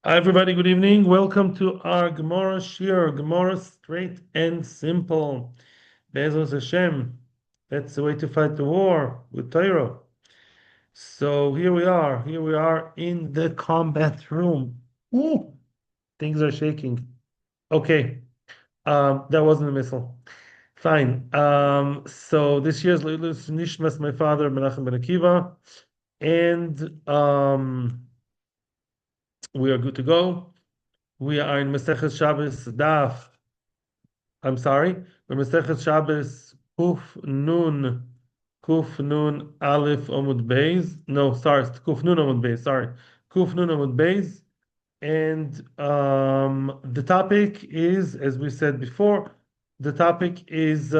Hi, everybody. Good evening. Welcome to our Gemara Shir. Gemara straight and simple. Bezos Hashem. That's the way to fight the war with Torah. So here we are. Here we are in the combat room. Ooh, things are shaking. Okay. That wasn't a missile. Fine. So this year's Leilus Nishmas, my father, Menachem Ben Akiva, and we are good to go. We are in Masechet Shabbos Daf. I'm sorry. We're Masechet Shabbos Kuf Nun Aleph Omud Beis. No, sorry, Kuf Nun Omud Beis. Sorry, Kuf Nun Omud Beis. And the topic is, as we said before, the topic is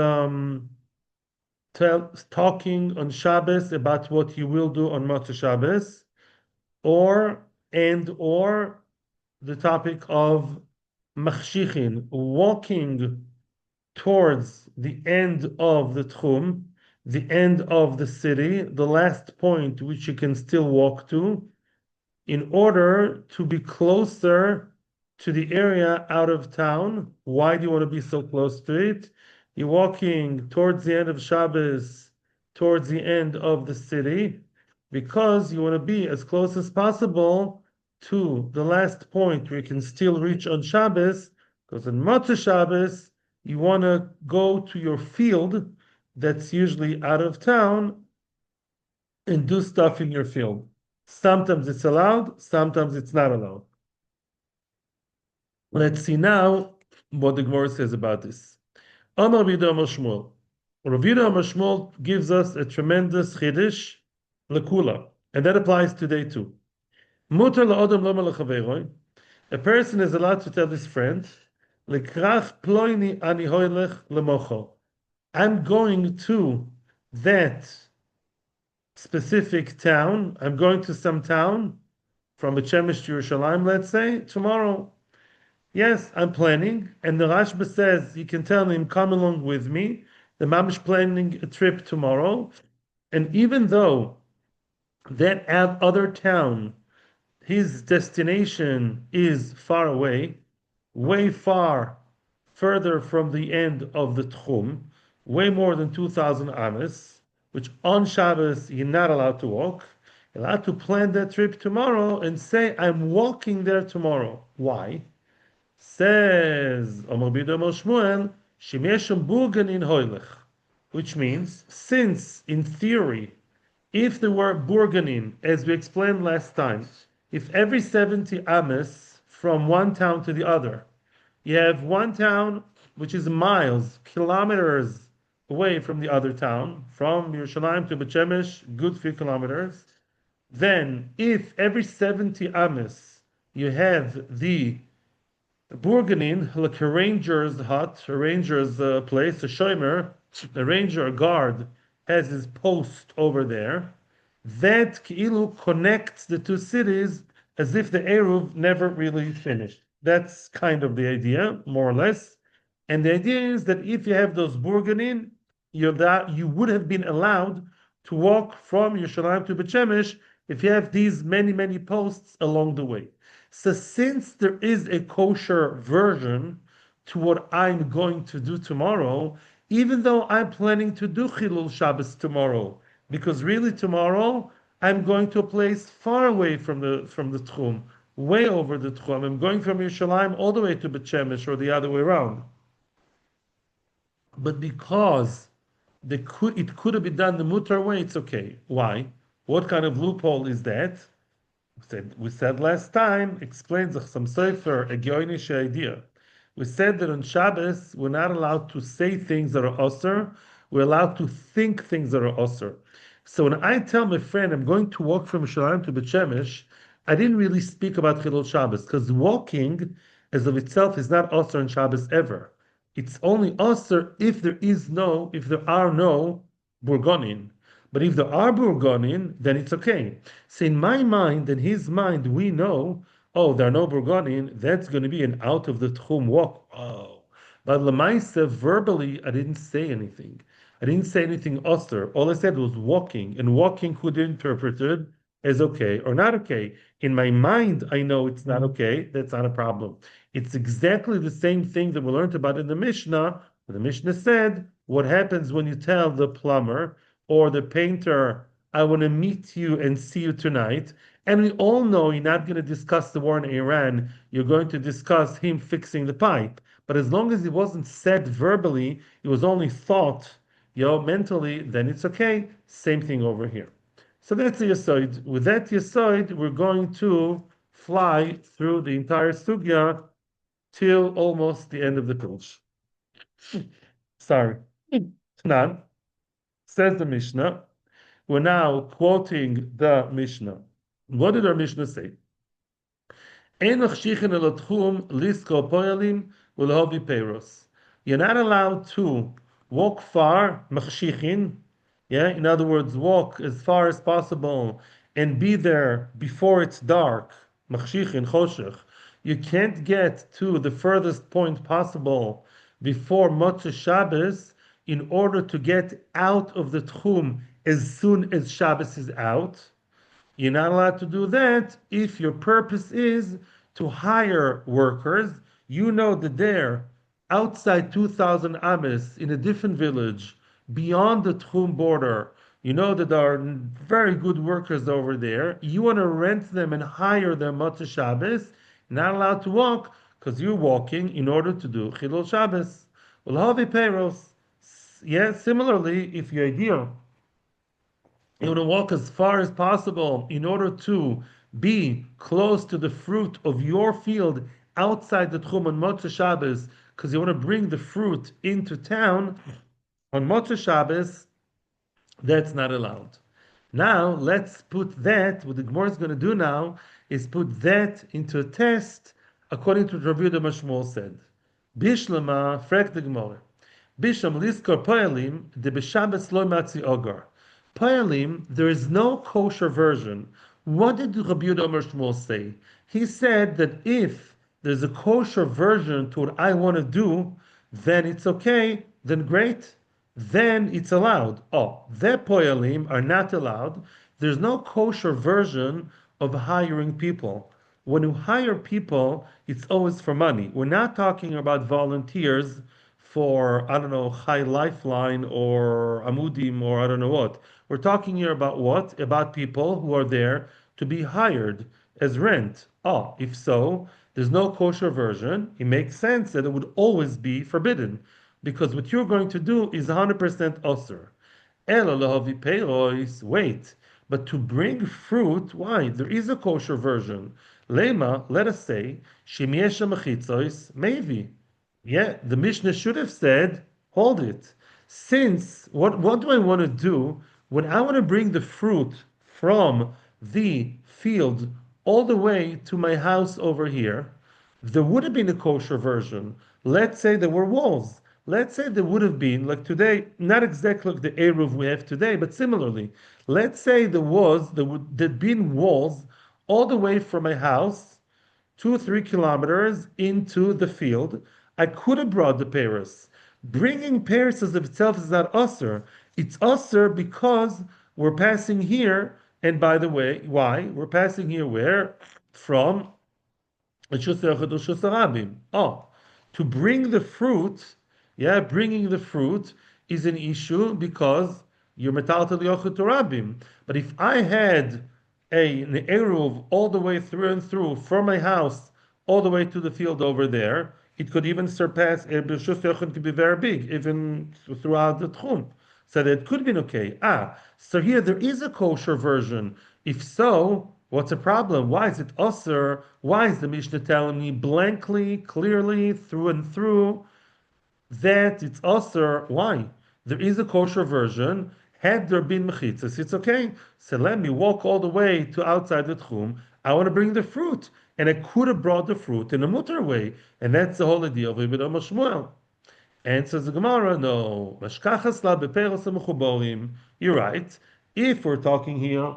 talking on Shabbos about what you will do on Motzey Shabbos, or the topic of machshichin, walking towards the end of the tchum, the end of the city, the last point which you can still walk to, in order to be closer to the area out of town. Why do you want to be so close to it? You're walking towards the end of Shabbos, towards the end of the city, because you want to be as close as possible to the last point where you can still reach on Shabbos, because on Motzei Shabbos, you want to go to your field that's usually out of town and do stuff in your field. Sometimes it's allowed, sometimes it's not allowed. Let's see now what the Gemara says about this. Amar Rabbi Yehuda Amar Shmuel. Rabbi Yehuda Amar Shmuel gives us a tremendous chiddush lekula, and that applies today too. Mutar la'odam lomar lechaveroi. A person is allowed to tell his friend, "Lekrach ploini ani hoylech lemocho." I'm going to that specific town. I'm going to some town from Bechemish to Yerushalayim, let's say, tomorrow. Yes, I'm planning. And the Rashba says, you can tell him, come along with me. The Mamish planning a trip tomorrow. And even though that other town, his destination is far away, way far, further from the end of the Tchum, way more than 2,000 ames, which on Shabbos you're not allowed to walk. You're allowed to plan that trip tomorrow and say, I'm walking there tomorrow. Why? Says Amar Bida Amar Shmuel, Shemesham Burganin Hoylech, which means, since in theory, if there were Burganin, as we explained last time, if every 70 ames from one town to the other, you have one town which is miles, kilometers away from the other town, from Yerushalayim to Bechemish, good few kilometers. Then, if every 70 ames you have the Burganin, like a ranger's hut, a ranger's place, a shomer, a ranger, a guard, has his post over there. That Ki'ilu connects the two cities as if the Eruv never really finished. That's kind of the idea, more or less. And the idea is that if you have those Burganin, you would have been allowed to walk from Yerushalayim to Bechemish if you have these many, many posts along the way. So since there is a kosher version to what I'm going to do tomorrow, even though I'm planning to do Chilul Shabbos tomorrow, because really tomorrow I'm going to a place far away from the Tchum, way over the Tchum. I'm going from Yerushalayim all the way to Bechemish or the other way around. But because it could have been done the mutar way, it's okay. Why? What kind of loophole is that? We said last time, explains some sefer, a Geonish idea. We said that on Shabbos, we're not allowed to say things that are osir, we're allowed to think things that are osir. So when I tell my friend I'm going to walk from Yerushalayim to Bechemish, I didn't really speak about Chilul Shabbos, because walking as of itself is not osir on Shabbos ever. It's only osir if there are no burgonin. But if there are burgonin, then it's okay. So in my mind and his mind, we know, oh, there are no burgonin, that's going to be an out of the tchum walk. Oh. But lemaisa, verbally, I didn't say anything. I didn't say anything osir. All I said was walking. And walking could be interpreted as okay or not okay. In my mind, I know it's not okay. That's not a problem. It's exactly the same thing that we learned about in the Mishnah. The Mishnah said, what happens when you tell the plumber or the painter, I want to meet you and see you tonight? And we all know you're not going to discuss the war in Iran. You're going to discuss him fixing the pipe. But as long as it wasn't said verbally, it was only thought, mentally, then it's okay. Same thing over here. So that's the Yesod. With that Yesod, we're going to fly through the entire Sugya till almost the end of the Pilsh. Sorry. Tanan, says the Mishnah. We're now quoting the Mishnah. What did our Mishnah say? You're not allowed to walk far, in other words, walk as far as possible and be there before it's dark, You can't get to the furthest point possible before Motzey Shabbos in order to get out of the Tchum as soon as Shabbos is out. You're not allowed to do that if your purpose is to hire workers. You know that they're outside 2,000 ames in a different village beyond the Tchum border. You know that there are very good workers over there. You want to rent them and hire them Motzei Shabbos. Not allowed to walk because you're walking in order to do Chilul Shabbos. Well, Havi Peiros. Yeah, similarly, if your idea you want to walk as far as possible in order to be close to the fruit of your field outside the Tchum on Motzei Shabbos, because you want to bring the fruit into town on Motzei Shabbos, that's not allowed. Now, let's put that, what the Gemara is going to do now, is put that into a test according to what Rabbi Yehuda Mashmuel said. Bishlama, frek the Gemara. Bisham liskor poelim, de b'Shabbos lo matzi ogar. Poelim, there is no kosher version. What did Rabbi Yehuda Mashmuel say? He said that if there's a kosher version to what I want to do, then it's okay, then great, then it's allowed. Oh, the poelim are not allowed. There's no kosher version of hiring people. When you hire people, it's always for money. We're not talking about volunteers for, I don't know, Chai Lifeline or Amudim or I don't know what. We're talking here about what? About people who are there to be hired as rent. Oh, if so, there's no kosher version. It makes sense that it would always be forbidden because what you're going to do is 100% osir. Wait, but to bring fruit, why? There is a kosher version. Lema, let us say, shemiesha mechitzois, maybe. Yeah, the Mishnah should have said, hold it. Since, what do I want to do when I want to bring the fruit from the field all the way to my house over here? There would have been a kosher version. Let's say there were walls. Let's say there would have been, like today, not exactly like the Eruv we have today, but similarly. Let's say there'd been walls all the way from my house, 2 or 3 kilometers into the field. I could have brought the Paris. Bringing Paris as of itself is not usher. It's usher because we're passing here. And by the way, why? We're passing here where? From Oh, to bring the fruit, bringing the fruit is an issue because you're metaltal yochid torabim. But if I had an eruv all the way through and through from my house all the way to the field over there, it could even surpass b'shus yochid could be very big, even throughout the tchum. So that could be okay. So here there is a kosher version. If so, what's the problem? Why is it usher? Why is the Mishnah telling me blankly, clearly, through and through, that it's usher? Why? There is a kosher version. Had there been mechitzas, it's okay. So let me walk all the way to outside the tchum. I want to bring the fruit. And I could have brought the fruit in a mutter way. And that's the whole idea of Ibn Shmuel. Answers the Gemara, no. You're right. If we're talking here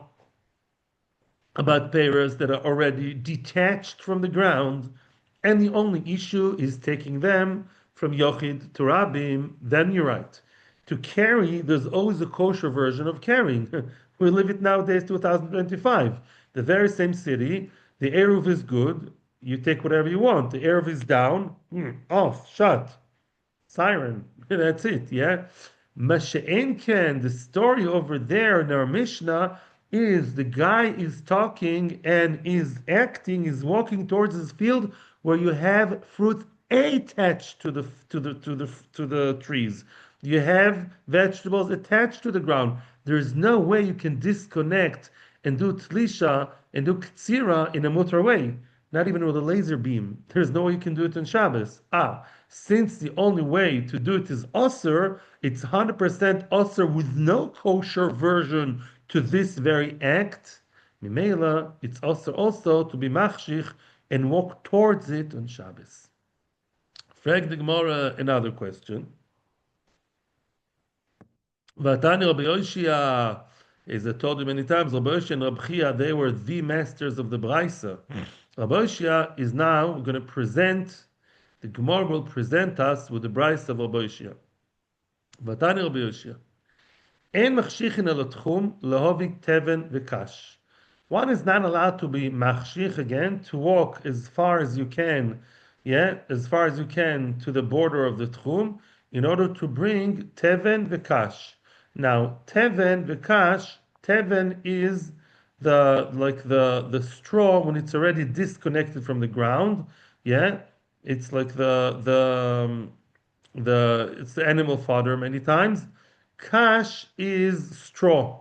about pears that are already detached from the ground, and the only issue is taking them from Yochid to Rabim, then you're right. To carry, there's always a kosher version of carrying. We live it nowadays, 2025. The very same city, the Eruv is good, you take whatever you want. The Eruv is down, off, shut, siren. That's it, yeah? Masha'enken, the story over there in our Mishnah is the guy is talking and is acting, is walking towards his field where you have fruit attached to the trees. You have vegetables attached to the ground. There's no way you can disconnect and do tlisha and do ktsira in a mutar way. Not even with a laser beam. There's no way you can do it on Shabbos. Since the only way to do it is osir, it's 100% osir with no kosher version to this very act. Mimela, it's osir also to be machshich and walk towards it on Shabbos. Frag the Gemara another question. Vatani Rabbi Yoshia, as I told you many times, Rabbi Yoshia and Rabbi Chia, they were the masters of the Braisa. Rabbi Yoshia is now going to present, the Gemara will present us with the Braisa of Rabbi Yoshia. Vatani Rabbi Yoshia. En machshichin el tchum lehovik teven v'kash. One is not allowed to be machshich again, to walk as far as you can, as far as you can to the border of the tchum, in order to bring teven v'kash. Now, teven v'kash, teven is the straw when it's already disconnected from the ground. It's like it's the animal fodder many times. Kash is straw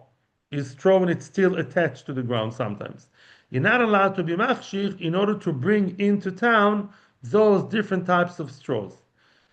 when it's still attached to the ground sometimes. You're not allowed to be machshich in order to bring into town those different types of straws.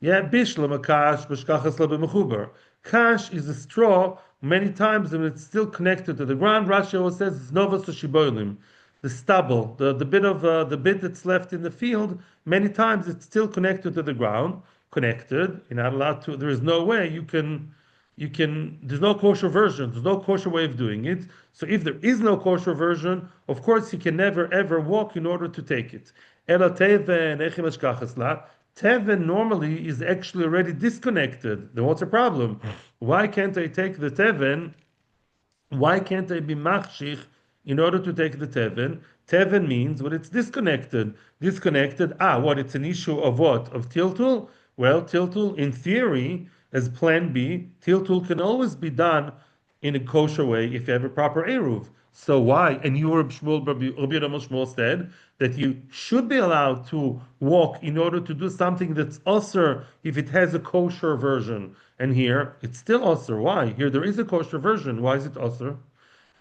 Bishlam kash b'shkachas lebemechuber. Kash is a straw many times when it's still connected to the ground. Rashi always says it's novas shiboilim, the stubble, the bit that's left in the field. Many times it's still connected to the ground. Connected. You're not allowed to. There is no way you can. There's no kosher version. There's no kosher way of doing it. So if there is no kosher version, of course you can never ever walk in order to take it. Teven normally is actually already disconnected. Then what's the problem? Why can't I take the teven? Why can't I be machshich in order to take the teven? Teven means when it's disconnected. Disconnected. What? It's an issue of what? Of tiltul? Well, tiltul in theory, as plan B, tiltul can always be done in a kosher way if you have a proper eruv. So why? And you, Rabbi Shmuel said that you should be allowed to walk in order to do something that's osir if it has a kosher version. And here it's still osir. Why? Here there is a kosher version. Why is it osir?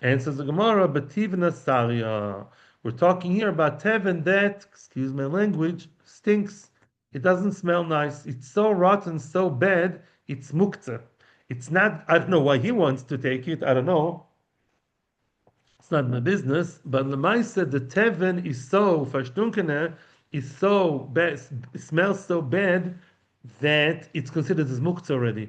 And says the Gemara, "Bativna saria." We're talking here about teven that, excuse my language, stinks. It doesn't smell nice. It's so rotten, so bad. It's muktzah. It's not. I don't know why he wants to take it. I don't know. It's not my business, but Lemaisa, the teven is so fashtunkene, is so bad, it smells so bad that it's considered as muktzah already.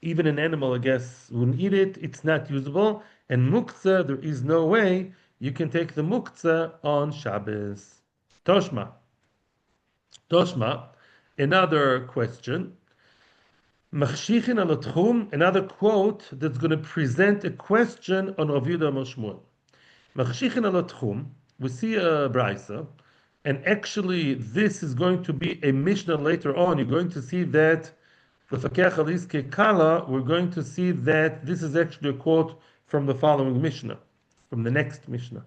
Even an animal, I guess, wouldn't eat it. It's not usable. And muktzah, there is no way you can take the muktzah on Shabbos. Toshma, another question. Machshichin al tchum, another quote that's going to present a question on Rav Yehuda Shmuel. Machshichin al tchum, we see a brisa, and actually this is going to be a Mishnah later on. You're going to see that we're going to see that this is actually a quote from the following Mishnah, from the next Mishnah.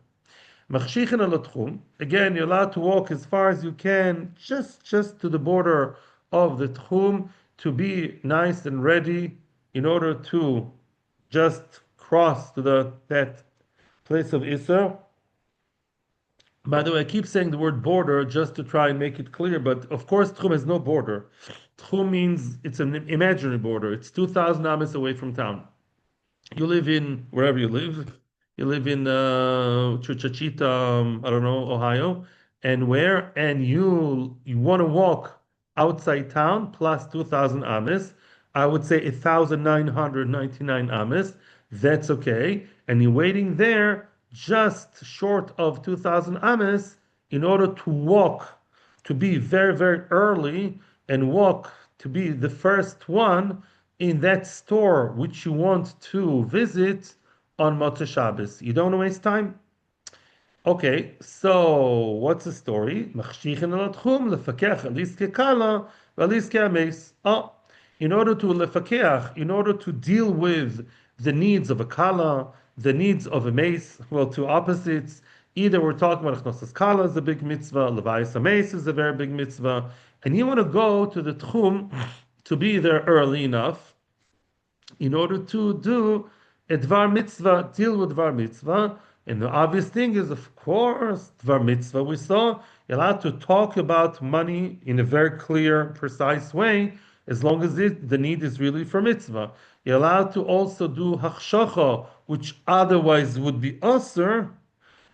Machshichin al tchum, again, you're allowed to walk as far as you can, just to the border of the tchum, to be nice and ready in order to just cross to that place of Isser. By the way, I keep saying the word border just to try and make it clear, but of course Tchum has no border. Tchum means it's an imaginary border. It's 2,000 ames away from town. You live in, wherever you live in Chuchachita, I don't know, Ohio, and you want to walk outside town plus 2,000 ames, I would say 1,999 ames. That's okay. And you're waiting there just short of 2,000 ames in order to walk, to be very, very early and walk to be the first one in that store which you want to visit on Motzey Shabbos. You don't want to waste time? Okay, so what's the story? Machshichin al tchum lefakech alis kekala v'alis ke'ames. Oh, in order to lefakech, in order to deal with the needs of a kala, the needs of a mace, well, two opposites. Either we're talking about achnosas kala is a big mitzvah, levayis mace is a very big mitzvah, and you want to go to the tchum to be there early enough in order to do a dvar mitzvah, deal with dvar mitzvah. And the obvious thing is, of course, dvar mitzvah we saw, you're allowed to talk about money in a very clear, precise way, as long as the need is really for mitzvah. You're allowed to also do hachshacha, which otherwise would be usher,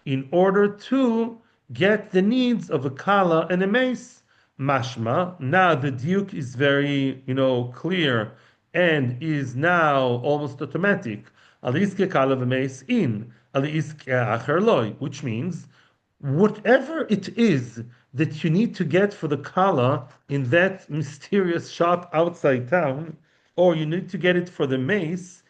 in order to get the needs of a kala and a mace. Mashma, now the diuk is very, clear and is now almost automatic. Aliske kala v'meis in, aliske acher loy, which means whatever it is that you need to get for the kala in that mysterious shop outside town, or you need to get it for the mace,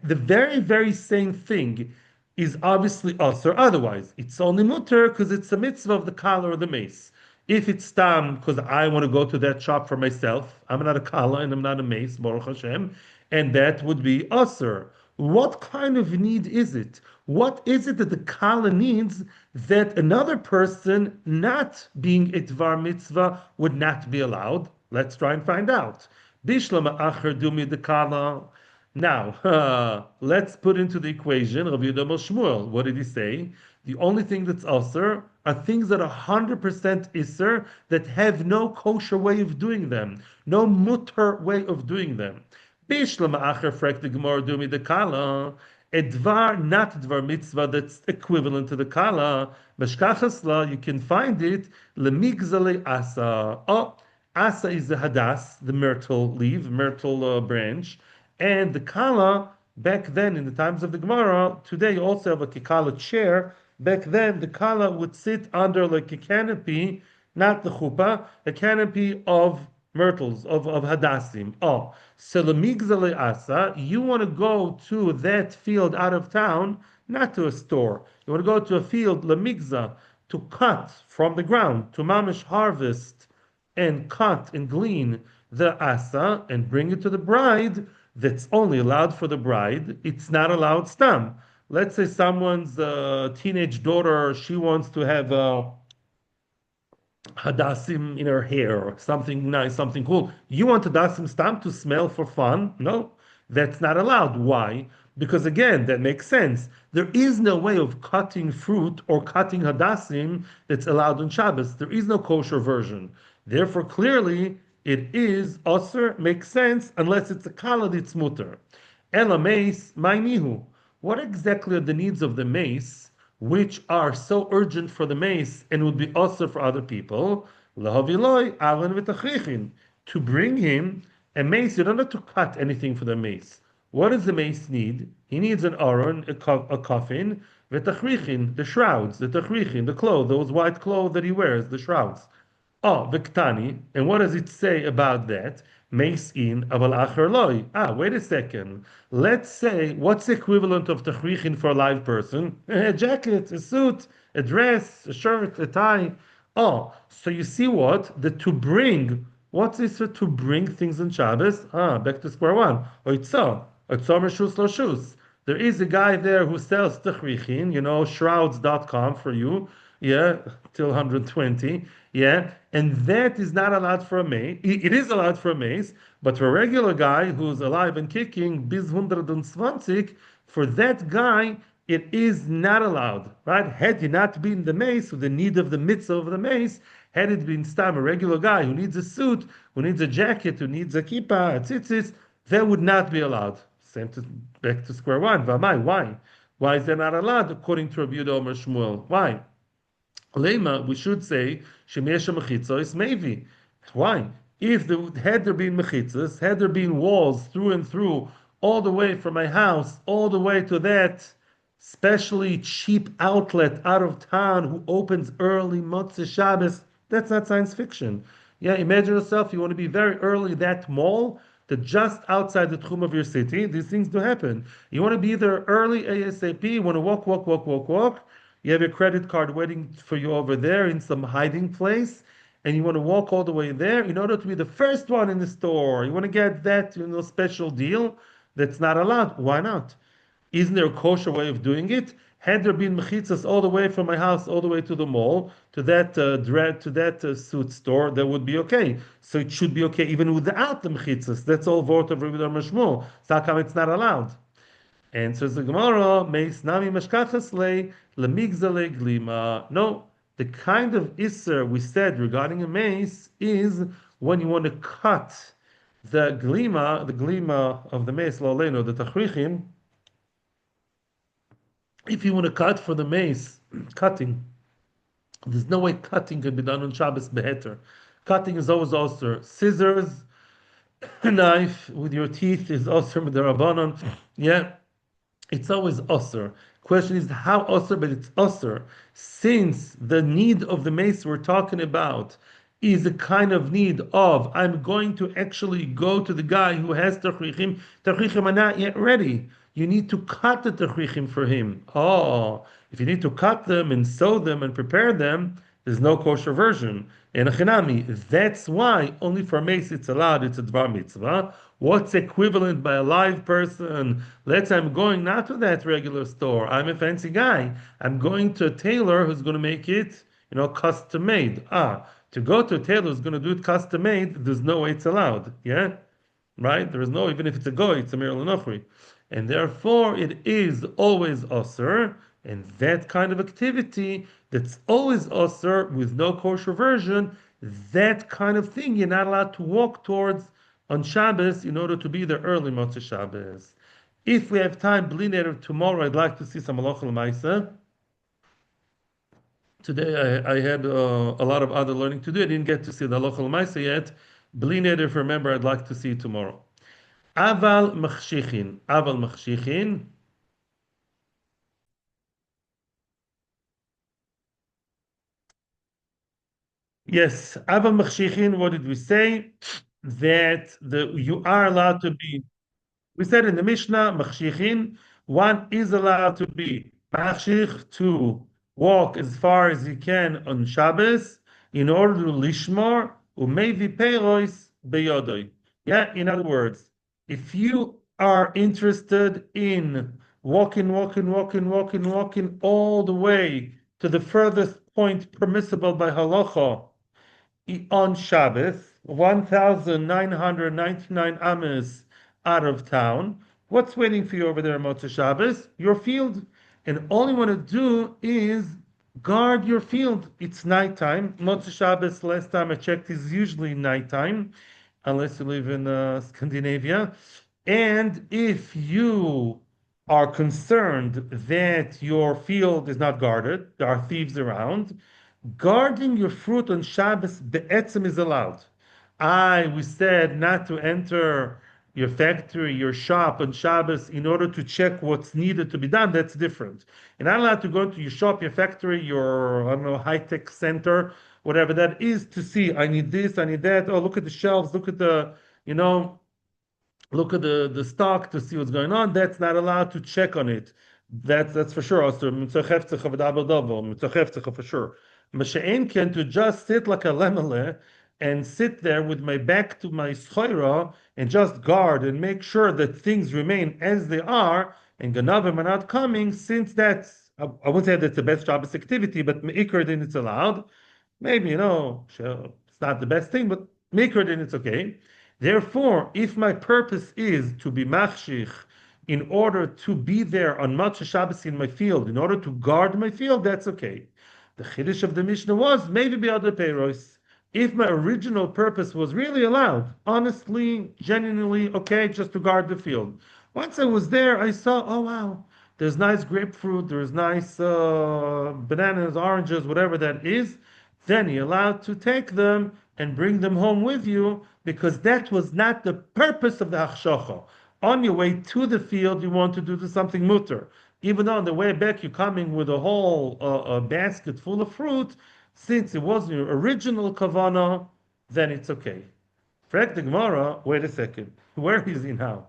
the very, very same thing is obviously usher. Otherwise, it's only mutter because it's a mitzvah of the kala or the mace. If it's tam because I want to go to that shop for myself, I'm not a kala and I'm not a mace, Baruch Hashem, and that would be usher. What kind of need is it? What is it that the kala needs that another person not being a dvar mitzvah would not be allowed? Let's try and find out. Bishlama acher dumi de kala. Now, let's put into the equation Rabbi Yehuda Shmuel. What did he say? The only thing that's usher are things that are 100% isser, that have no kosher way of doing them, no mutter way of doing them. Bishlama acher frek the Gemara dumi de kala. A dvar, not dvar mitzvah, that's equivalent to the kala. Meshkachasla, you can find it lemigzale asa. Oh, asa is the hadas, the myrtle leaf, myrtle branch. And the kala, back then in the times of the Gemara, today you also have a kikala chair. Back then the kala would sit under like a canopy, not the chuppah, a canopy of myrtles, of hadassim. Oh, so lemigzale asa, you want to go to that field out of town, not to a store. You want to go to a field, lemigza, to cut from the ground, to mamish harvest and cut and glean the asa and bring it to the bride. That's only allowed for the bride. It's not allowed stam. Let's say someone's teenage daughter, she wants to have hadassim in her hair, or something nice, something cool. You want hadassim stam to smell for fun? No, that's not allowed. Why? Because again, that makes sense. There is no way of cutting fruit or cutting hadassim that's allowed on Shabbos. There is no kosher version. Therefore, clearly, it is osir, makes sense, unless it's a kala that's mutter. Ela mace, my nihu. What exactly are the needs of the mace, which are so urgent for the mace and would be osir for other people? Lahaviloi, avan v'tachrichin. To bring him a mace, you don't have to cut anything for the mace. What does the mace need? He needs an aron, a coffin, v'tachrichin, the shrouds, the tachrichin, the clothes, those white clothes that he wears, the shrouds. Oh, Viktani, and what does it say about that? Mace in aval acher loy. Wait a second. Let's say, what's the equivalent of tachrichin for a live person? A jacket, a suit, a dress, a shirt, a tie. Oh, so you see what? The to bring. What's this for to bring things on Shabbos? Back to square one. Oitzo meshus loshus. There is a guy there who sells tachrichin, shrouds.com for you. Yeah, till 120. Yeah, and that is not allowed for a mace. It is allowed for a mace, but for a regular guy who's alive and kicking, bis 120, for that guy, it is not allowed, right? Had he not been the mace, with the need of the mitzvah of the mace, had it been stam, a regular guy who needs a suit, who needs a jacket, who needs a kippah, a tzitzis, that would not be allowed. Back to square one. Vamai, why? Why is that not allowed according to Rabbi Yehuda Shmuel? Why? Lema, we should say, Shemesha Mechitza is maybe. Why? Had there been mechitzas, had there been walls through and through, all the way from my house, all the way to that specially cheap outlet out of town who opens early, Motzey Shabbos, that's not science fiction. Yeah, imagine yourself, you want to be very early, that mall, that just outside the tchum of your city, these things do happen. You want to be there early ASAP, you want to walk. You have your credit card waiting for you over there in some hiding place, and you want to walk all the way there in order to be the first one in the store. You want to get that, special deal that's not allowed. Why not? Isn't there a kosher way of doing it? Had there been mechitzas all the way from my house all the way to the mall to that suit store, that would be okay. So it should be okay even without the mechitzas. That's all vort of Rabbi Mashmul. So how come it's not allowed? And says the Gemara, Meis nami mashkachas le lemigzale glima. No, the kind of isser we said regarding a mace is when you want to cut the glima of the mace, lo leino, the tachrichim. If you want to cut for the mace, cutting, there's no way cutting can be done on Shabbos beheter. Cutting is always osir. Scissors, a knife with your teeth is osir with the rabbanon. Yeah, it's always osir. Question is how osir, but it's osir. Since the need of the mace we're talking about is a kind of need of, I'm going to actually go to the guy who has tachrichim are not yet ready. You need to cut the tachrichim for him. Oh, if you need to cut them and sew them and prepare them, there's no kosher version. And chinami, that's why only for mace it's allowed, it's a dvar mitzvah. What's equivalent by a live person? Let's say I'm going not to that regular store. I'm a fancy guy. I'm going to a tailor who's going to make it, custom made. To go to a tailor who's going to do it custom made, there's no way it's allowed. Yeah? Right? There is no, even if it's a goy, it's a mir l'nofri. And therefore, it is always osir, and that kind of activity that's always osir with no kosher version, that kind of thing you're not allowed to walk towards on Shabbos in order to be there early Motzey Shabbos. If we have time, bli neder, tomorrow I'd like to see some melachos l'maisa. Today I had a lot of other learning to do. I didn't get to see the melachos l'maisa yet. Bli neder, remember, I'd like to see it tomorrow. Aval machshichin. Yes, aval machshichin. What did we say? That you are allowed to be. We said in the Mishnah, machshichin, one is allowed to be machshich, to walk as far as he can on Shabbos in order to lishmor umevi peiros beyodoi. Yeah, in other words, if you are interested in walking all the way to the furthest point permissible by halacha on Shabbos, 1,999 ames out of town, what's waiting for you over there, Motzey Shabbos? Your field. And all you want to do is guard your field. It's nighttime. Motzey Shabbos, last time I checked, is usually nighttime, unless you live in Scandinavia. And if you are concerned that your field is not guarded, there are thieves around, guarding your fruit on Shabbos be'etzem is allowed. We said not to enter your factory, your shop on Shabbos in order to check what's needed to be done. That's different. You're not allowed to go into your shop, your factory, your, I don't know, high-tech center, whatever that is, to see, I need this, I need that. Oh, look at the shelves, look at the, look at the stock to see what's going on. That's not allowed to check on it. That's for sure. Also, for sure. Masha'en can to just sit like a lemele and sit there with my back to my schoira and just guard and make sure that things remain as they are and ganavim are not coming, since that's, I wouldn't say that's the best Shabbos activity, but me'ikr then it's allowed. Maybe, it's not the best thing, but me'ikr then it's okay. Therefore, if my purpose is to be machshich in order to be there on Motzey Shabbos in my field, in order to guard my field, that's okay. The chiddush of the Mishnah was maybe be other peiros. If my original purpose was really allowed, honestly, genuinely, okay, just to guard the field. Once I was there, I saw, oh wow, there's nice grapefruit, there's nice bananas, oranges, whatever that is. Then you're allowed to take them and bring them home with you, because that was not the purpose of the hachshacha. On your way to the field, you want to do something mutter. Even though on the way back you're coming with a whole basket full of fruit, since it wasn't your original kavana, then it's okay. Frag the Gemara, wait a second. Where is he now?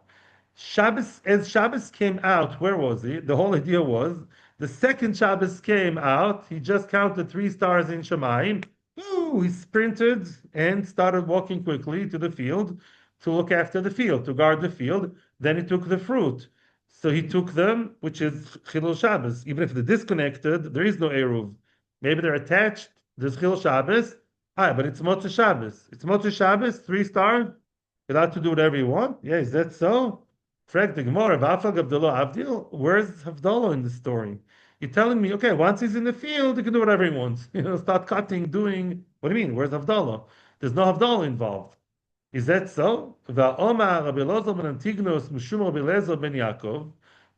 Shabbos, as Shabbos came out, where was he? The whole idea was the second Shabbos came out, he just counted 3 stars in Shemayim. Ooh, he sprinted and started walking quickly to the field to look after the field, to guard the field. Then he took the fruit. So he took them, which is Chilul Shabbos. Even if they're disconnected, there is no Eruv. Maybe they're attached, there's Chilul Shabbos. Ah, but it's Motzey Shabbos. It's Motzey Shabbos, 3 star. You're allowed to do whatever you want. Yeah, is that so? Frag the Gemara, V'afal Gavdalo Avdil. Where's Havdalah in the story? You're telling me, okay, once he's in the field, he can do whatever he wants. Start cutting, doing. What do you mean? Where's Havdalah? There's no Havdalah involved. Is that so? Va'omar Rabbi Elazar ben Antignos Mishum Rabbi Elazar ben Yaakov.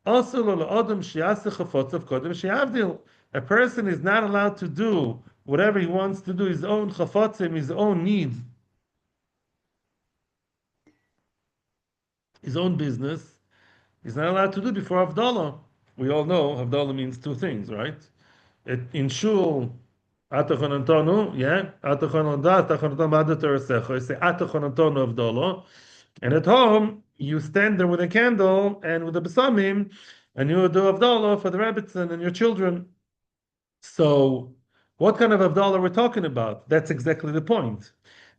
Also, lo le'odom she'aseh chafotzav kodem she'avdil. A person is not allowed to do whatever he wants to do, his own chafotzim, his own needs, his own business. He's not allowed to do before Havdalah. We all know Havdalah means 2 things, right? In shul, Atachon Antonu, yeah, Atachon Andah, Atachon Andah Madatar you say Atachon Antonu Havdalah. And at home, you stand there with a candle and with the besamim, and you do Havdalah for the Rebbitzin and your children. So, what kind of Havdalah we're talking about? That's exactly the point.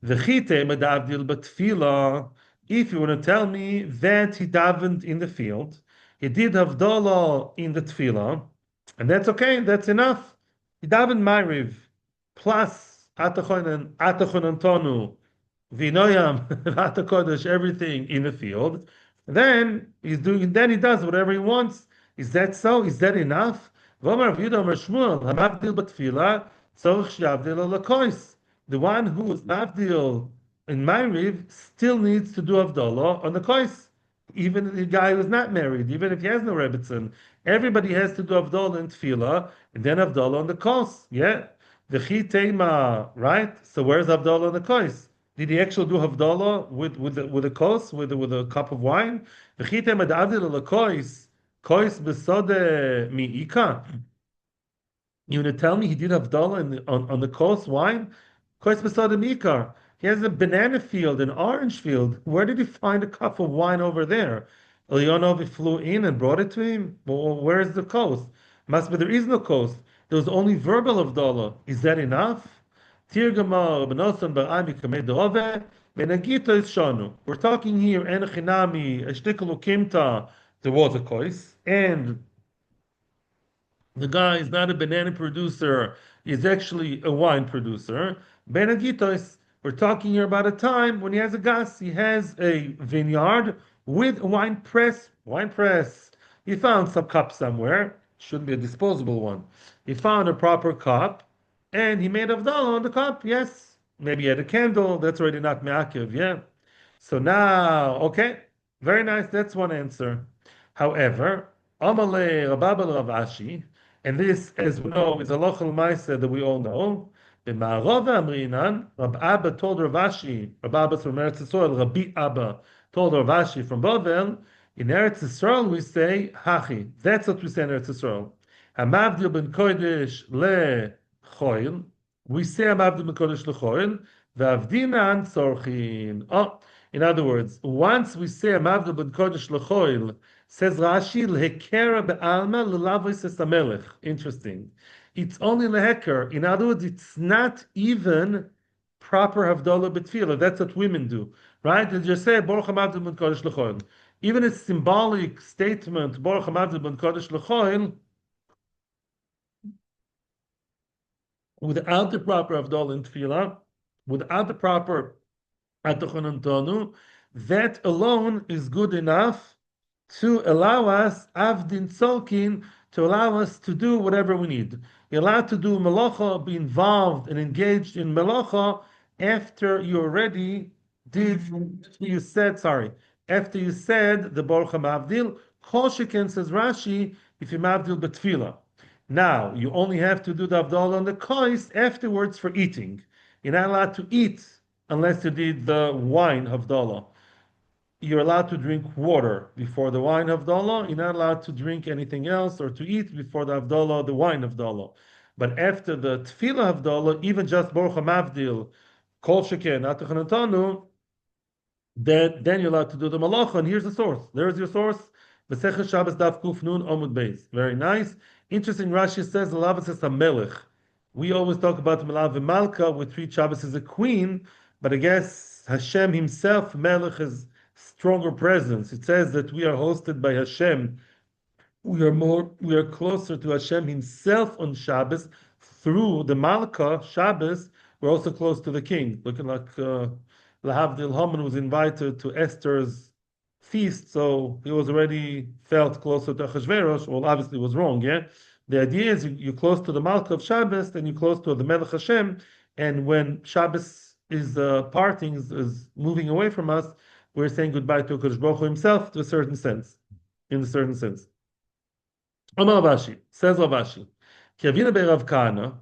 V'chite medavdil b'tfila. If you want to tell me that he davened in the field, he did Havdalah in the tefillah, and that's okay, that's enough. He davened Ma'ariv, plus Atachon Antonu, V'inoyam, Atakodesh, everything in the field. Then he does whatever he wants. Is that so? Is that enough? The one who is Mavdil in Ma'ariv still needs to do Havdalah on the kois. Even the guy who's not married, even if he has no Rebbitzin, everybody has to do Havdalah in Tefillah, and then Havdalah on the kois. Yeah. The Chi Tema, right? So where's Havdalah on the kois? Did he actually do Havdalah with a kois, with a cup of wine? The Chi Tema Davdil la kois besode mi'ika. You want to tell me he did Havdalah on the kois wine? Kois besode mi'ikar. He has a banana field, an orange field. Where did he find a cup of wine over there? Elionov flew in and brought it to him? Well, where is the coast? Must be there is no coast. There was only verbal Havdalah. Is that enough? We're talking here, Enochinami, Eshtikulu Kimta, there was a kois, and the guy is not a banana producer, he's actually a wine producer. Benagitos, we're talking here about a time when he has a gas, he has a vineyard with a wine press. He found some cup somewhere, shouldn't be a disposable one. He found a proper cup, and he made Havdalah on the cup, yes. Maybe he had a candle, that's already not me'akiv, yeah. So now, okay, very nice, that's one answer. However, Amalei Rababel Rav Ashi, and this, as we know, is a lochel ma'aseh that we all know. The Ma'arov Amrinan, Rab Abba told Rav Ashi, Rab Abba from Eretz Yisrael, Rabbi Abba told Rav Ashi from Bavel, in Eretz Yisrael we say Hachi. That's what we say in Eretz Yisrael. Hamavdil ben Kodesh le Choil. We say Hamavdil ben Kodesh le Choil. V'avdinan sorchin. Oh, in other words, once we say Hamavdil ben Kodesh le Choil, says Rashi, lehekera be'alma l'lavos es hamelech. Interesting. It's only leheker. In other words, it's not even proper havdalah b'tfilah. That's what women do, right? They just say Baruch Hamavdil ben Kodesh l'choil. Even a symbolic statement, Baruch Hamavdil ben Kodesh l'choil, without the proper havdalah in tfilah, without the proper atachon antonu, that alone is good enough to allow us, avdin tzolkin, to allow us to do whatever we need. You're allowed to do melacha, be involved and engaged in melacha after you already after you said the Baruch HaMavdil. Kol sheken, says Rashi, if you mavdil betfila. Now, you only have to do the Havdalah on the kois afterwards for eating. You're not allowed to eat unless you did the wine Havdalah. You're allowed to drink water before the wine Havdalah. You're not allowed to drink anything else or to eat before the Havdalah, the wine Havdalah. But after the Tefillah Havdalah, even just Baruch HaMavdil, Kol Sheken, Atachanatanu, then you're allowed to do the malacha. And here's the source. There's your source. Masechet Shabbos Daf Kuf Nun Amud Beis. Very nice. Interesting. Rashi says the Lav says a melech. We always talk about Malav and Malka. We treat Shabbos as a queen, but I guess Hashem Himself, Melech, is stronger presence. It says that we are hosted by Hashem. We are closer to Hashem Himself on Shabbos through the Malka Shabbos. We're also close to the king. Looking like Lahavdil Haman was invited to Esther's feast, so he was already felt closer to Achashverosh. Well, obviously, it was wrong. Yeah, the idea is you're close to the Malka of Shabbos, then you're close to the Melech Hashem, and when Shabbos is parting, is moving away from us, we're saying goodbye to Hakadosh Baruch Hu Himself, to a certain sense, in a certain sense. Amar Ravashi, says Ravashi, Kiavina be Rav Kahana.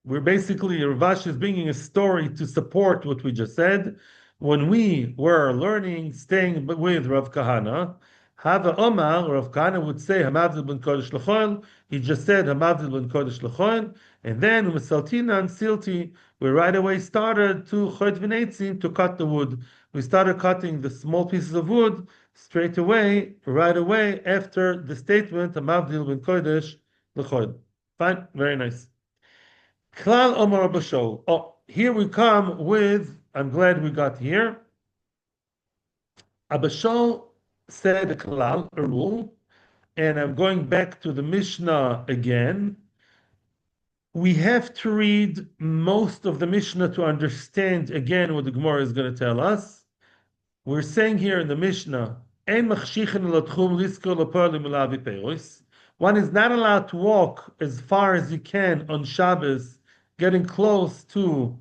We're basically, Ravashi is bringing a story to support what we just said. When we were learning, staying with Rav Kahana, Hava Omar, Rav Kahana would say, Hamavdil ben Kodesh L'choil. He just said, Hamavdil ben Kodesh L'choil. And then, with Saltina and Silti, we right away started to Chod V'neitzim, to cut the wood. We started cutting the small pieces of wood straight away, right away, after the statement, Hamavdil ben Kodesh L'choil. Fine, very nice. Klal Omar Bashol. Oh, here we come with, I'm glad we got here. Abashol said a klal, a rule, and I'm going back to the Mishnah again. We have to read most of the Mishnah to understand again what the Gemara is going to tell us. We're saying here in the Mishnah, one is not allowed to walk as far as you can on Shabbos, getting close to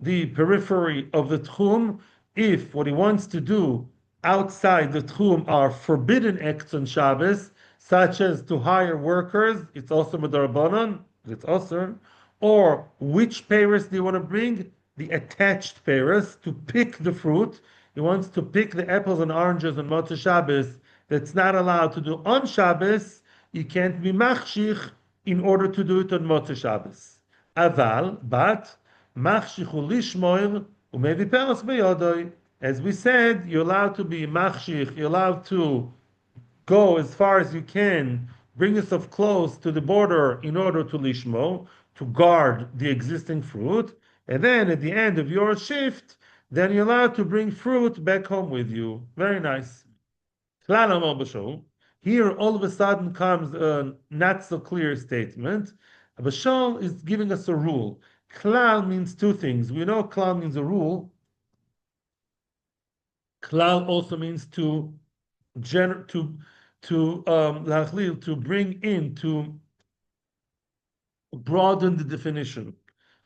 the periphery of the Tchum, if what he wants to do outside the Tchum are forbidden acts on Shabbos, such as to hire workers, it's also Madarabanan, it's also, or which Paris do you want to bring? The attached Paris, to pick the fruit. He wants to pick the apples and oranges on Motzey Shabbos. That's not allowed to do on Shabbos. You can't be machshich in order to do it on Motzey Shabbos. Aval, but machshichu lishmoir umevi peras beyodoi. As we said, you're allowed to be machshich. You're allowed to go as far as you can, bring yourself close to the border in order to lishmo, to guard the existing fruit, and then at the end of your shift, then you're allowed to bring fruit back home with you. Very nice. Here, all of a sudden comes a not so clear statement. Bashal is giving us a rule. Klal means two things. We know klal means a rule. Klal also means to bring in, to broaden the definition.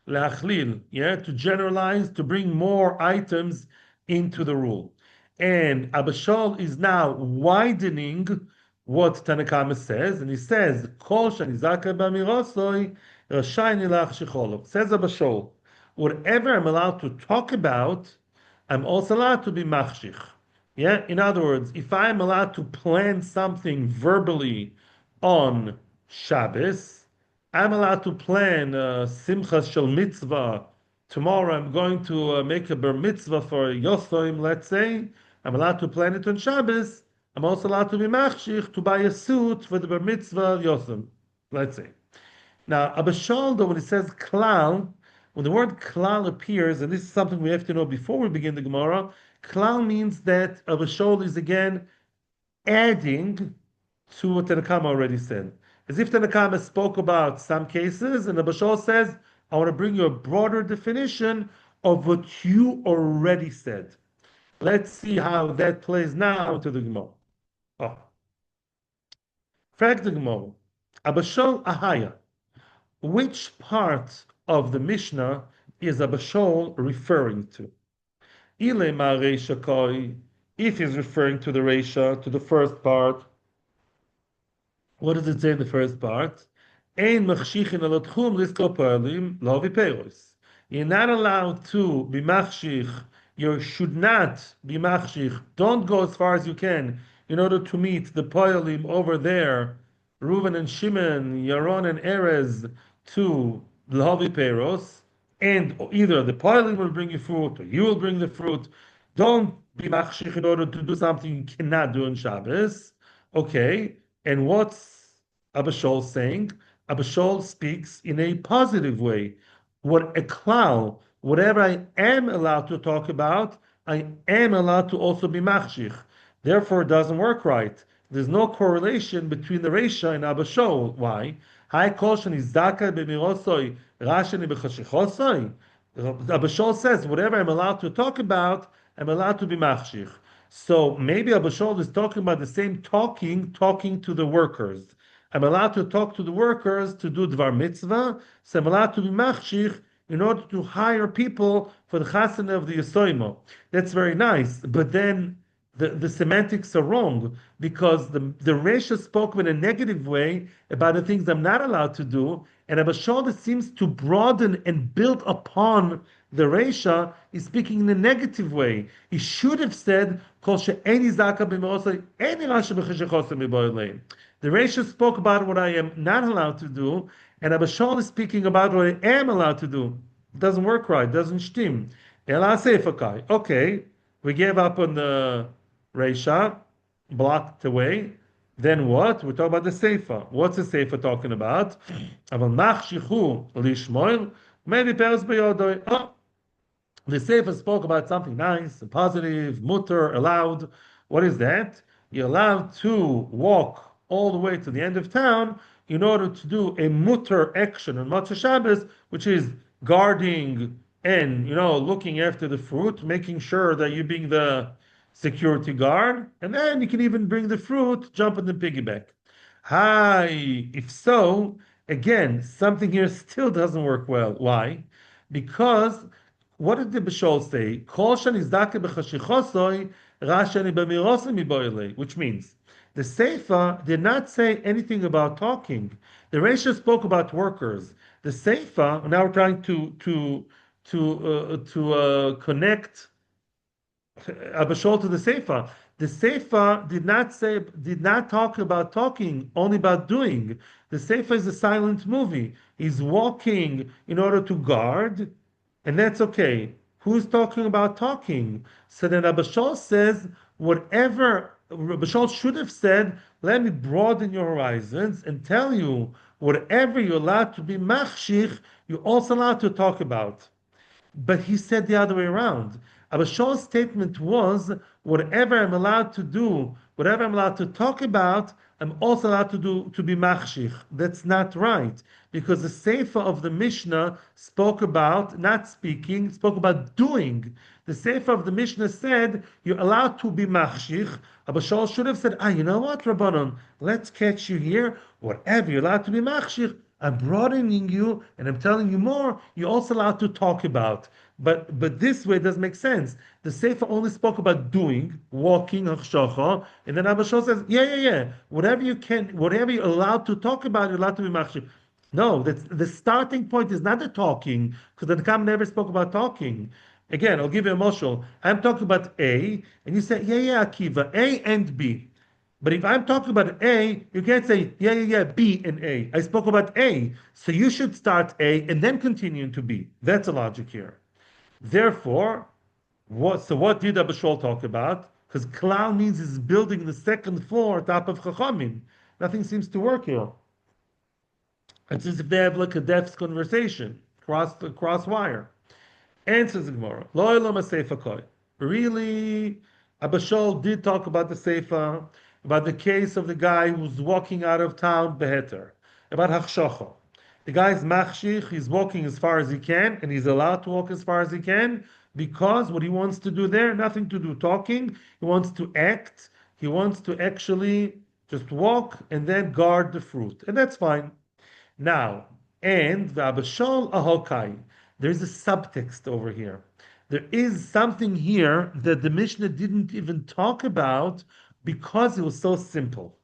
Lachlil, yeah, to generalize, to bring more items into the rule. And Abashal is now widening what Tanakama says, and he says, Kol shanizaka b'mirosoi rashai nilach shecholov. Says Abashal, whatever I'm allowed to talk about, I'm also allowed to be machshich. Yeah, in other words, if I'm allowed to plan something verbally on Shabbos, I'm allowed to plan simchas shel mitzvah. Tomorrow I'm going to make a bar mitzvah for Yosoim, let's say. I'm allowed to plan it on Shabbos. I'm also allowed to be machshich, to buy a suit for the bar mitzvah Yosim, let's say. Now, Abashal, though, when it says klal, when the word klal appears, and this is something we have to know before we begin the Gemara, klal means that Abashal is again adding to what Tanakama already said. As if Tanakama spoke about some cases, and Abashal says, I want to bring you a broader definition of what you already said. Let's see how that plays now to the Gemara. Oh. Frag the Gemara. Abashal Ahaya. Which part of the Mishnah is Abashal referring to? Ile ma reisha koi. If he's referring to the reisha, to the first part, what does it say in the first part? Ein machshichin al tchum lisko parlim lovi peiros. You're not allowed to be machshich. You should not be machshich. Don't go as far as you can in order to meet the poyalim over there, Reuven and Shimon, Yaron and Erez, to lovi peiros, and either the poyalim will bring you fruit or you will bring the fruit. don't be machshich in order to do something you cannot do on Shabbos. Okay, and what's Abba Shaul saying? Abba Shaul speaks in a positive way. What a klal, whatever I am allowed to talk about, I am allowed to also be machshich. Therefore, it doesn't work right. There's no correlation between the Reisha and Abba Shaul. Why? Hai koshan is zaka b'mirosoi, rashani b'chashichosoi. Abba Shaul says, whatever I'm allowed to talk about, I'm allowed to be machshich. So maybe Abba Shaul is talking about the same talking to the workers. I'm allowed to talk to the workers to do dvar mitzvah, so I'm allowed to be machshich in order to hire people for the chasana of the Yosoimo. That's very nice, but then the semantics are wrong because the Resha spoke in a negative way about the things I'm not allowed to do, and Abba Shaul seems to broaden and build upon the Resha. Is speaking in a negative way. He should have said, "Kol she'eni zaka b'merosai, eni rasha b'cheshechosa miboilei." The Resha spoke about what I am not allowed to do, and Abba Shaul is speaking about what I am allowed to do. It doesn't work right, doesn't shtim. Ela seifakai. Okay, we gave up on the Reisha, blocked away. Then what? We're talking about the Seifa. What's the Seifa talking about? Aval machshichu lishmoil, maybe peres beyodoi. Oh, the Seifa spoke about something nice and positive, mutter, allowed. What is that? You're allowed to walk all the way to the end of town in order to do a mutter action on Motzey Shabbos, which is guarding and looking after the fruit, making sure that you're being the security guard, and then you can even bring the fruit, jump on the piggyback. Hi, if so, again, something here still doesn't work well. Why? Because what did the Bishol say? Kol shani zdake b'chashichosoi, rashani b'mirosoi miboilei, which means the Seifa did not say anything about talking. The Reisha spoke about workers. The Seifa, now we're trying to connect Abba Shaul to the Seifa. The Seifa did not talk about talking, only about doing. The Seifa is a silent movie. He's walking in order to guard, and that's okay. Who's talking about talking? So then Abba Shaul says, whatever Abba Shaul should have said, let me broaden your horizons and tell you, whatever you're allowed to be machshich, you're also allowed to talk about. But he said the other way around. Abba Shaul's statement was, whatever I'm allowed to do, whatever I'm allowed to talk about, I'm also allowed to be machshich. That's not right, because the Seifa of the Mishnah spoke about not speaking, spoke about doing. The Seifa of the Mishnah said you're allowed to be machshich. Abba Shaul should have said, you know what, Rabbanon, let's catch you here. Whatever you're allowed to be machshich, I'm broadening you and I'm telling you more. You're also allowed to talk about. But this way doesn't make sense. The Sefer only spoke about doing, walking, hachshacha, and then Abba Shaul says, yeah. Whatever you're allowed to talk about, you're allowed to be machshir. No, that's the starting point is not the talking, because the Kam never spoke about talking. Again, I'll give you a moshul. I'm talking about A, and you say, yeah, Akiva, A and B. But if I'm talking about A, you can't say, yeah, B and A. I spoke about A. So you should start A and then continue into B. That's the logic here. Therefore, what did Abba Shaul talk about? Because klal means he's building the second floor top of Chachamim. Nothing seems to work here. It's as if they have like a death's conversation, cross wire. Answers the Gemara. Lo elam ha-seifa koi. Really, Abba Shaul did talk about the Seifa, about the case of the guy who's walking out of town, beheter, about Hachshacha. The guy's machshich, he's walking as far as he can, and he's allowed to walk as far as he can, because what he wants to do there, nothing to do talking, he wants to act, he wants to actually just walk and then guard the fruit. And that's fine. Now, and Abba Shaul ahokai, there's a subtext over here. There is something here that the Mishnah didn't even talk about because it was so simple.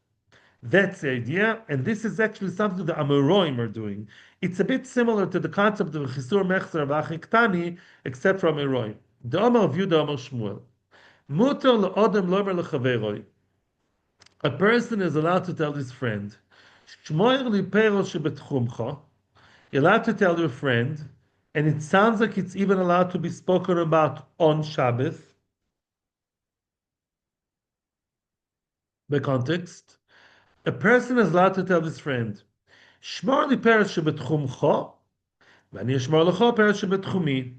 That's the idea, and this is actually something the Amoraim are doing. It's a bit similar to the concept of Chisur Mechzer Vachiktani, except from Amoraim. The Amar of Yudah Amar Shmuel. Muter le'odem lomer lechaveroi. A person is allowed to tell his friend, Shmoyer li pero shebetchumcha. You're allowed to tell your friend, and it sounds like it's even allowed to be spoken about on Shabbos. By context, a person is allowed to tell his friend, Shmor li peretz shebetchumcho, v'ani eshmor lecho peretz shebetchumi.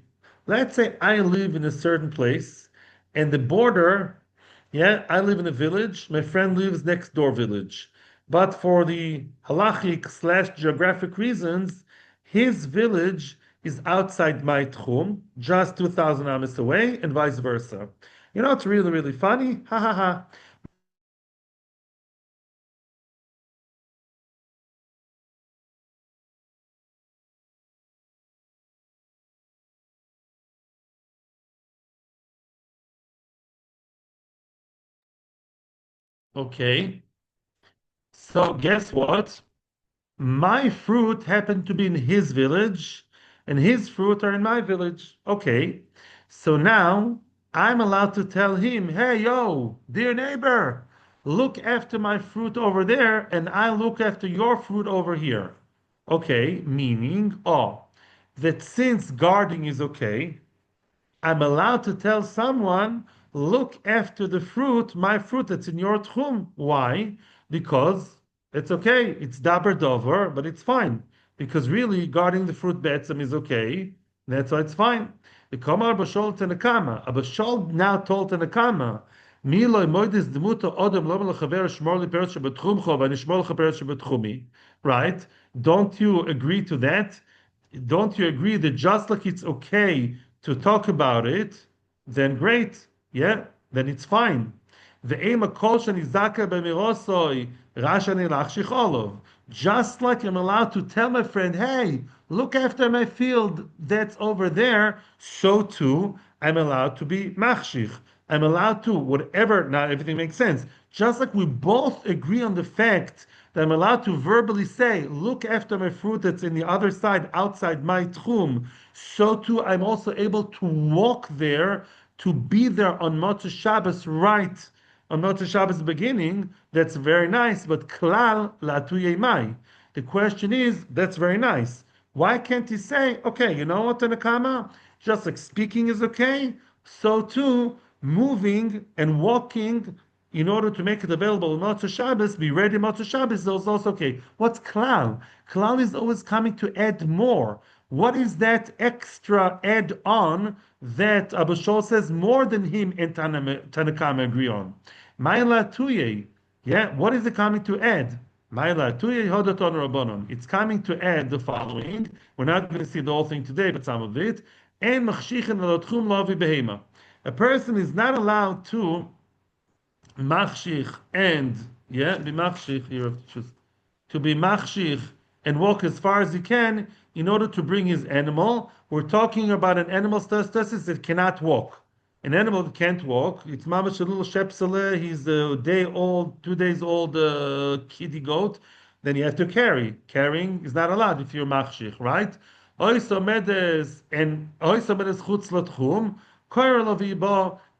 Let's say I live in a certain place, and the border, yeah, I live in a village, my friend lives next door village. But for the halachic slash geographic reasons, his village is outside my tchum, just 2,000 amas away, and vice versa. You know, it's really, really funny. Ha ha ha. Okay. So guess what? My fruit happened to be in his village, and his fruit are in my village. Okay. So now I'm allowed to tell him, hey, yo, dear neighbor, look after my fruit over there, and I look after your fruit over here. Okay, meaning, that since guarding is okay, I'm allowed to tell someone, look after the fruit, my fruit that's in your tchum. Why? Because it's okay. It's daber dover, but it's fine. Because really, guarding the fruit betzim is okay. That's why it's fine. The Kamar Bashol Tanakama. A Bashol now told Tanakama, Miloi moidis demuto odem lo melachaver shmor li peretz shebetchumcho v'nishmor lecha peretz shebetchumi. Right? Don't you agree to that? Don't you agree that just like it's okay to talk about it, then great, yeah, then it's fine. Ve'ema kol shenizaka b'mirosoi rashani lachshich olov. Just like I'm allowed to tell my friend, hey, look after my field that's over there, so too I'm allowed to be machshich. I'm allowed to, whatever, not everything makes sense. Just like we both agree on the fact that I'm allowed to verbally say, look after my fruit that's in the other side, outside my tchum, so too I'm also able to walk there, to be there on Motzey Shabbos, right? On Motzey Shabbos beginning, that's very nice, but klal la'atu mai. The question is, that's very nice. Why can't he say, okay, you know what, Tanakama? Just like speaking is okay, so too moving and walking in order to make it available on Motzei Shabbos, be ready Motzei Shabbos is also okay. What's klal? Klal is always coming to add more. What is that extra add on that Abu Shol says more than him and Tanakama agree on? Maila tuye, yeah, what is it coming to add? Maila tuye hodaton rabbanon. It's coming to add the following. We're not going to see the whole thing today, but some of it. And machshichin velotchum lavi behema. A person is not allowed to machshich and be machshich. You have to choose to be machshich and walk as far as he can in order to bring his animal. We're talking about an animal status that cannot walk. An animal that can't walk. It's mamash a little shepsele. He's a day old, 2 days old kiddie goat. Then you have to carry. Carrying is not allowed if you're machshich, right? Oisomedes and oisomedes chutz latchum.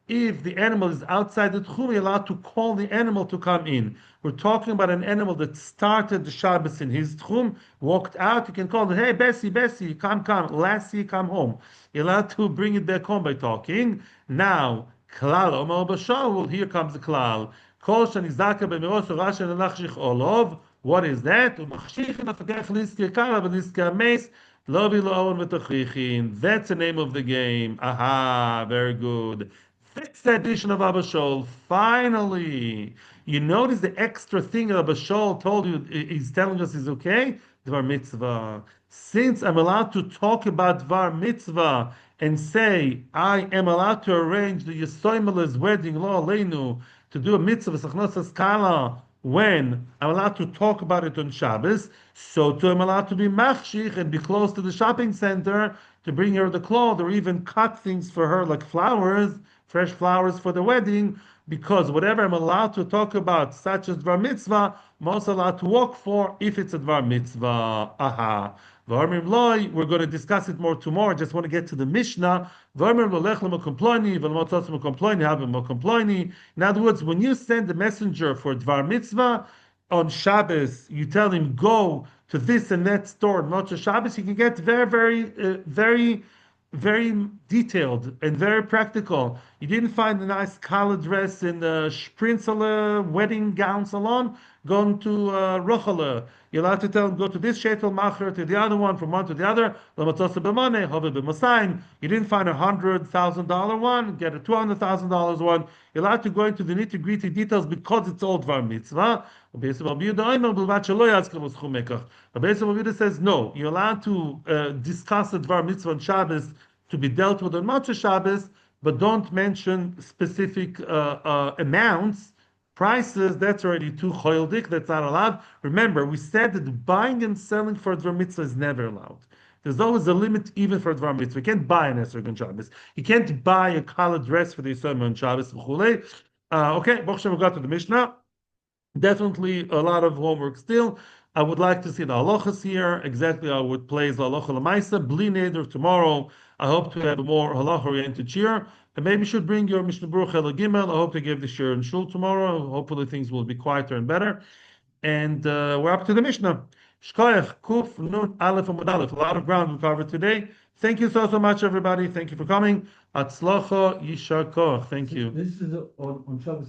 If the animal is outside the tchum, you're allowed to call the animal to come in. We're talking about an animal that started the Shabbos in his tchum, walked out. You can call it, hey, Bessie, Bessie, come, lassie, come home. You're allowed to bring it back home by talking. Now, klal omer b'shol, here comes the klal. Kol shenizaka b'miros rasha nelachshich olov. What is that? Umachshich nafakech liskir kala v'liskir meis. That's the name of the game. Aha, very good. That's the addition of Abba Shol. Finally, you notice the extra thing Abba Shol told you, he's telling us is okay? Dvar mitzvah. Since I'm allowed to talk about Dvar mitzvah and say I am allowed to arrange the Yisoimela's wedding, lo aleinu, to do a mitzvah, sachnosas kala, when I'm allowed to talk about it on Shabbos, so too I'm allowed to be machshich and be close to the shopping center to bring her the clothes or even cut things for her like flowers, fresh flowers for the wedding, because whatever I'm allowed to talk about, such as Dvar Mitzvah, I'm also allowed to walk for if it's a Dvar Mitzvah. Aha. We're going to discuss it more tomorrow. I just want to get to the Mishnah. In other words, when you send the messenger for Dvar Mitzvah on Shabbos, you tell him, go to this and that store, not to Shabbos, you can get very, very, very detailed and very practical. You didn't find a nice colored dress in the Sprinzele wedding gown salon, going to Rochele. You're allowed to tell them, go to this Shetel Macher, to the other one, from one to the other. You didn't find $100,000 one, get a $200,000 one. You're allowed to go into the nitty-gritty details because it's all Dvar Mitzvah. But basically, says, no, you're allowed to discuss the Dvar Mitzvah on Shabbos to be dealt with on Motzey Shabbos, but don't mention specific amounts, prices. That's already too choildik. That's not allowed. Remember, we said that buying and selling for Dvar Mitzvah is never allowed. There's always a limit even for Dvar Mitzvah. You can't buy an Esrog on Shabbos. You can't buy a colored dress for the Yisrael on Shabbos. Okay, Baruch Hashem, we got to the Mishnah. Definitely a lot of homework still. I would like to see the halachas here, exactly how it plays the halacha l'maisa. Bli neder tomorrow. I hope to have a more halacha-oriented shir. And maybe you should bring your Mishnah Baruch El Gimel. I hope to give the shir in shul tomorrow. Hopefully things will be quieter and better. And we're up to the Mishnah. Shkoyach, Kuf, Nun, Aleph, Amud Aleph. A lot of ground we covered today. Thank you so much, everybody. Thank you for coming. Atzlocha, Yishar Koch. Thank you. This is on Shabbos.